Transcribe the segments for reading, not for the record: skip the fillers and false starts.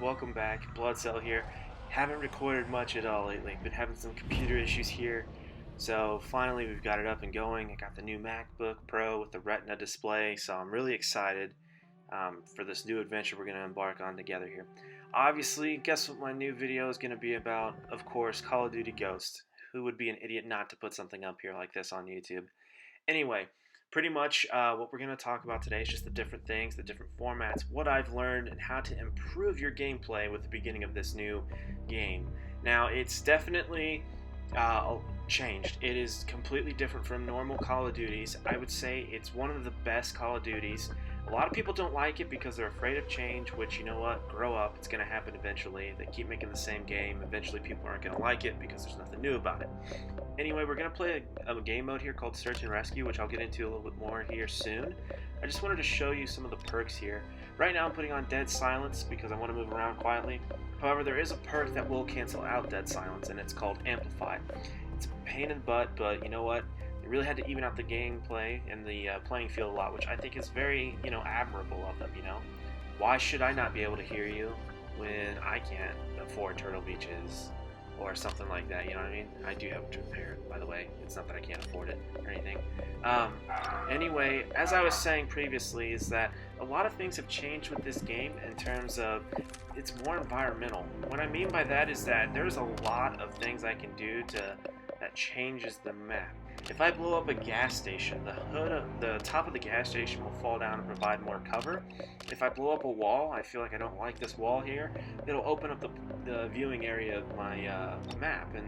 Welcome back. Bloodcell here. Haven't recorded much at all lately. Been having some computer issues here. So finally we've got it up and going. I got the new MacBook Pro with the Retina display, so I'm really excited for this new adventure we're going to embark on together here. Obviously, guess what my new video is going to be about? Of course, Call of Duty Ghost. Who would be an idiot not to put something up here like this on YouTube? Anyway, pretty much what we're going to talk about today is just the different things, the different formats, what I've learned, and how to improve your gameplay with the beginning of this new game. Now, it's definitely changed. It is completely different from normal Call of Duties. I would say it's one of the best Call of Duties. A lot of people don't like it because they're afraid of change, which, you know what, grow up, it's going to happen eventually. They keep making the same game, eventually people aren't going to like it because there's nothing new about it. Anyway, we're going to play a game mode here called Search and Rescue, which I'll get into a little bit more here soon. I just wanted to show you some of the perks here. Right now I'm putting on Dead Silence because I want to move around quietly. However, there is a perk that will cancel out Dead Silence, and it's called Amplify. It's a pain in the butt, but you know what? They really had to even out the gameplay and the playing field a lot, which I think is very, admirable of them, Why should I not be able to hear you when I can't afford Turtle Beaches or something like that, you know what I mean? I do have a pair, by the way. It's not that I can't afford it or anything. Anyway, as I was saying previously, is that a lot of things have changed with this game in terms of it's more environmental. What I mean by that is that there's a lot of things I can do that changes the map. If I blow up a gas station, the top of the gas station will fall down and provide more cover. If I blow up a wall, I feel like I don't like this wall here, it'll open up the viewing area of my map and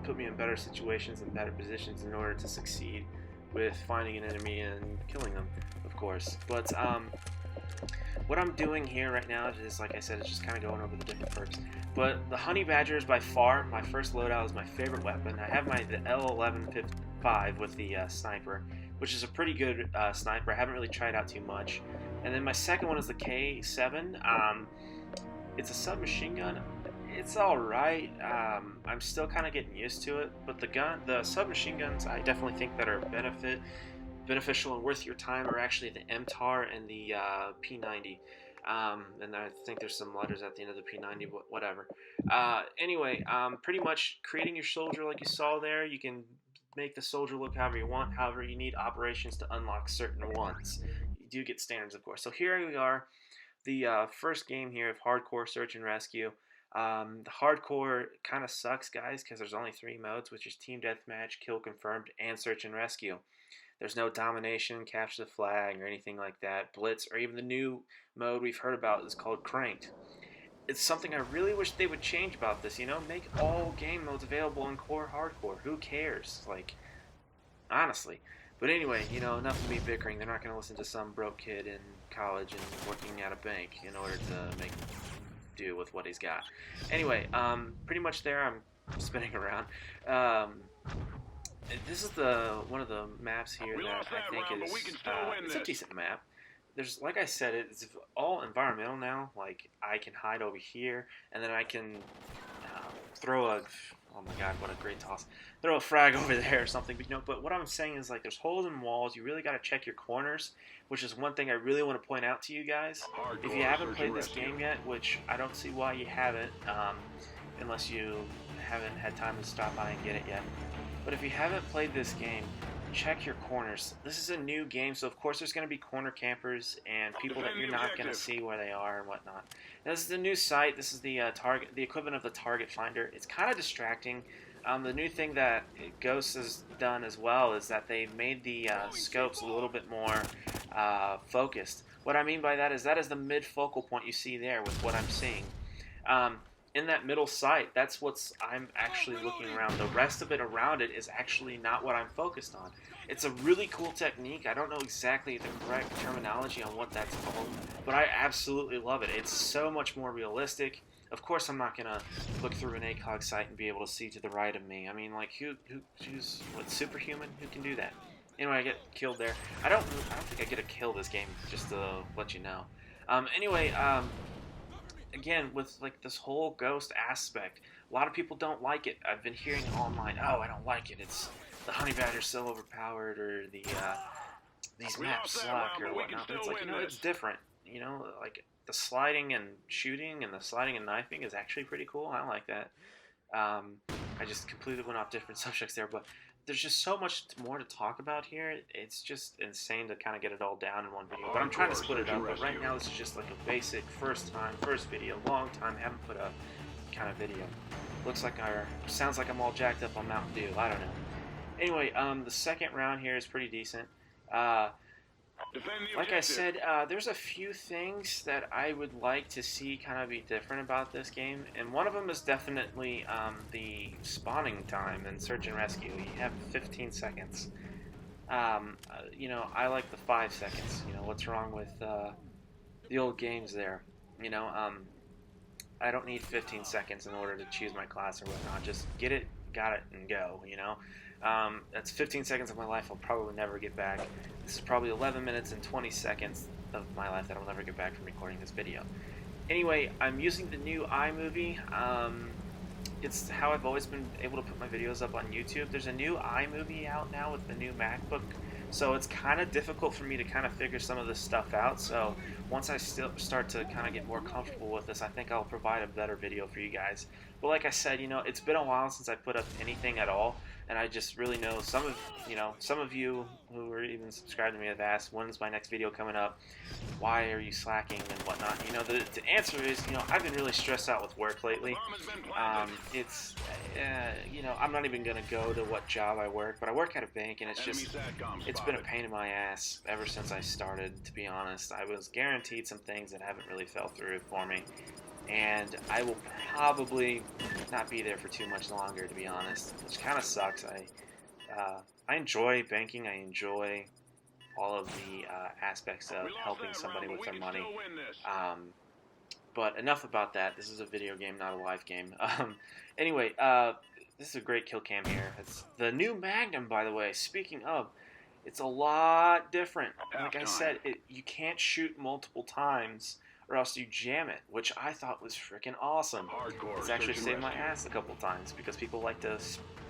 put me in better situations and better positions in order to succeed with finding an enemy and killing them, of course. But what I'm doing here right now is, like I said, it's just kind of going over the different perks. But the Honey Badger is by far my first loadout, is my favorite weapon. I have the L1155 with the sniper, which is a pretty good sniper. I haven't really tried out too much. And then my second one is the K7. It's a submachine gun. It's alright. I'm still kind of getting used to it. But the submachine guns, I definitely think that are beneficial and worth your time are actually the MTAR and the P90. And I think there's some letters at the end of the P90, but whatever. Anyway, pretty much creating your soldier like you saw there. You can make the soldier look however you want. However, you need operations to unlock certain ones. You do get standards, of course. So here we are, the first game here of Hardcore Search and Rescue. The Hardcore kind of sucks, guys, because there's only 3 modes, which is Team Deathmatch, Kill Confirmed, and Search and Rescue. There's no domination, capture the flag, or anything like that. Blitz, or even the new mode we've heard about is called Cranked. It's something I really wish they would change about this, Make all game modes available in Core Hardcore. Who cares? Like, honestly. But anyway, enough of me bickering. They're not going to listen to some broke kid in college and working at a bank in order to make do with what he's got. Anyway, pretty much there. I'm spinning around. This is one of the maps here that I think is it's a decent map. There's, like I said, it's all environmental now. Like, I can hide over here, and then I can throw a, oh my god, what a great toss, throw a frag over there or something. But what I'm saying is, like, there's holes in walls. You really got to check your corners, which is one thing I really want to point out to you guys. If you haven't played this game yet, which I don't see why you haven't, unless you haven't had time to stop by and get it yet. But if you haven't played this game, check your corners. This is a new game, so of course there's going to be corner campers and people that you're not going to see where they are and whatnot. Now, this is the new site. This is the the equivalent of the target finder. It's kind of distracting. The new thing that Ghost has done as well is that they've made the scopes a little bit more focused. What I mean by that is the mid focal point you see there with what I'm seeing. In that middle sight, that's what's I'm actually looking around. The rest of it around it is actually not what I'm focused on. It's a really cool technique. I don't know exactly the correct terminology on what that's called, but I absolutely love it. It's so much more realistic. Of course, I'm not gonna look through an ACOG site and be able to see to the right of me. I mean, like, who's what, superhuman? Who can do that? Anyway, I get killed there. I don't think I get a kill this game, just to let you know. Anyway, again, with like this whole Ghost aspect, a lot of people don't like it. I've been hearing online, oh, I don't like it. It's the Honey Badger's so overpowered, or these maps suck, or whatnot. But it's like, it's different. Like, the sliding and shooting and the sliding and knifing is actually pretty cool. I like that. I just completely went off different subjects there, but there's just so much more to talk about here. It's just insane to kind of get it all down in one video. But I'm trying to split it up. But right now, this is just like a basic first video, long time, haven't put up kind of video. Looks like sounds like I'm all jacked up on Mountain Dew. I don't know. Anyway, the second round here is pretty decent. Like I said, there's a few things that I would like to see kind of be different about this game, and one of them is definitely the spawning time in Search and Rescue. You have 15 seconds. You know, I like the 5 seconds. You know, what's wrong with the old games there? You know, I don't need 15 seconds in order to choose my class or whatnot. Just get it, got it, and go, you know? That's 15 seconds of my life I'll probably never get back. This is probably 11 minutes and 20 seconds of my life that I'll never get back from recording this video. Anyway, I'm using the new iMovie. It's how I've always been able to put my videos up on YouTube. There's a new iMovie out now with the new MacBook, so it's kind of difficult for me to kind of figure some of this stuff out. So once I start to kind of get more comfortable with this, I think I'll provide a better video for you guys. But like I said, you know, it's been a while since I put up anything at all, and I just really know some of you who are even subscribed to me have asked, when's my next video coming up? Why are you slacking and whatnot? You know, the answer is, you know, I've been really stressed out with work lately. You know, I'm not even gonna go to what job I work, but I work at a bank, and it's been a pain in my ass ever since I started. To be honest, I was guaranteed some things that haven't really fell through for me. And I will probably not be there for too much longer, to be honest, which kind of sucks. I enjoy banking. I enjoy all of the aspects of helping somebody with their money. But enough about that. This is a video game, not a live game. Anyway, this is a great kill cam here. It's the new Magnum, by the way. Speaking of, it's a lot different. Like I said, you can't shoot multiple times, or else you jam it, which I thought was freaking awesome. It's actually saved my ass a couple times because people like to,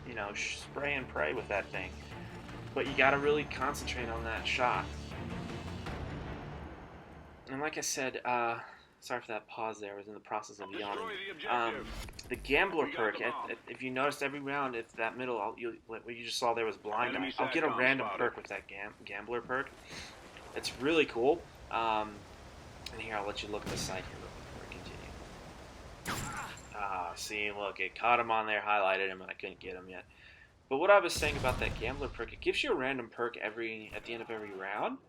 you know, spray and pray with that thing. But you gotta really concentrate on that shot. And like I said, sorry for that pause there, I was in the process of yawning. The Gambler perk, if you noticed every round, if that middle, what you just saw there was Blind Eye. I'll get a random perk with that Gambler perk. It's really cool. And here, I'll let you look at the site here before I continue. See, look, it caught him on there, highlighted him, and I couldn't get him yet. But what I was saying about that Gambler perk, it gives you a random perk at the end of every round,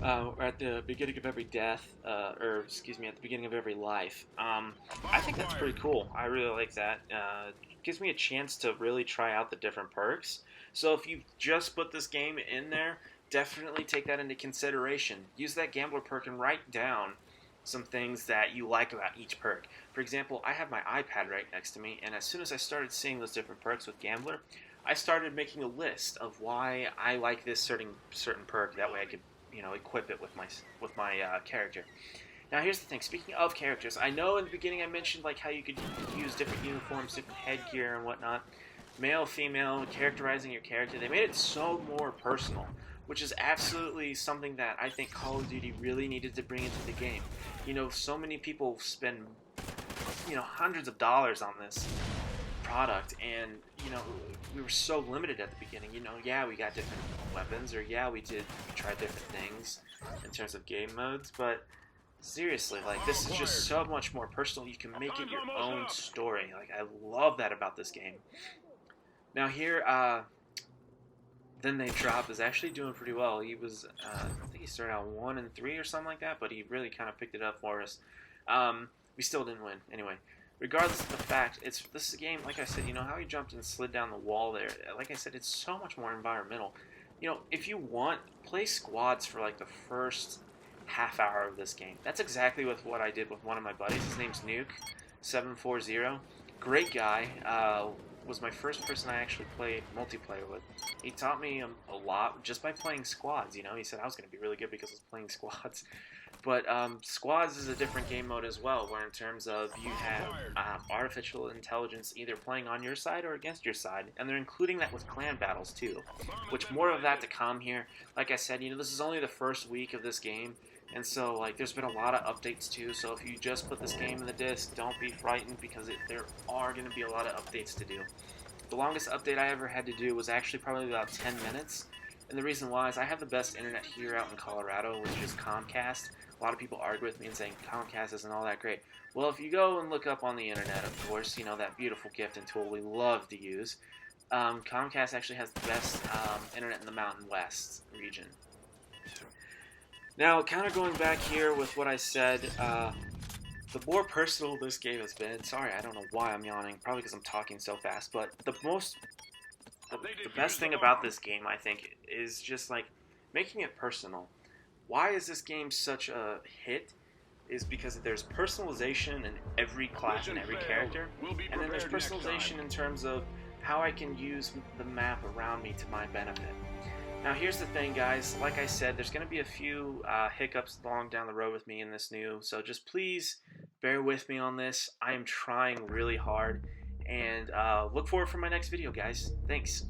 or at the beginning of every death, or excuse me, at the beginning of every life. I think that's pretty cool. I really like that. It gives me a chance to really try out the different perks. So if you just put this game in there, definitely take that into consideration. Use that Gambler perk and write down some things that you like about each perk. For example, I have my iPad right next to me, and as soon as I started seeing those different perks with Gambler, I started making a list of why I like this certain perk. That way I could, you know, equip it with my character. Now here's the thing, speaking of characters, I know in the beginning I mentioned like how you could use different uniforms, different headgear and whatnot. Male, female, characterizing your character. They made it so more personal, which is absolutely something that I think Call of Duty really needed to bring into the game. You know, so many people spend, you know, hundreds of dollars on this product, and, you know, we were so limited at the beginning. You know, yeah, we got different weapons, or yeah, we tried different things in terms of game modes, but seriously, like, this is just so much more personal. You can make it your own story. Like, I love that about this game. Now here, Then They Drop is actually doing pretty well. He was, I think he started out 1-3 or something like that, but he really kind of picked it up for us. We still didn't win. Anyway, regardless of the fact, this is a game, like I said, you know how he jumped and slid down the wall there? Like I said, it's so much more environmental. You know, if you want, play squads for like the first half hour of this game. That's exactly what I did with one of my buddies. His name's Nuke740. Great guy. Was my first person I actually played multiplayer with. He taught me a lot just by playing squads, you know. He said I was going to be really good because I was playing squads. But squads is a different game mode as well, where in terms of you have artificial intelligence either playing on your side or against your side, and they're including that with clan battles too, which more of that to come here. Like I said, you know, this is only the first week of this game. And so, like, there's been a lot of updates too. So if you just put this game in the disc, don't be frightened because there are going to be a lot of updates to do. The longest update I ever had to do was actually probably about 10 minutes. And the reason why is I have the best internet here out in Colorado, which is Comcast. A lot of people argue with me and saying Comcast isn't all that great. Well, if you go and look up on the internet, of course, you know, that beautiful gift and tool we love to use, Comcast actually has the best internet in the Mountain West region. Now, kind of going back here with what I said, the more personal this game has been, sorry, I don't know why I'm yawning, probably because I'm talking so fast, but the best thing about this game, I think, is just like making it personal. Why is this game such a hit? Is because there's personalization in every class and every character, and then there's personalization in terms of how I can use the map around me to my benefit. Now here's the thing, guys, like I said, there's going to be a few hiccups along down the road with me in this new, so just please bear with me on this. I am trying really hard, and look forward for my next video, guys. Thanks.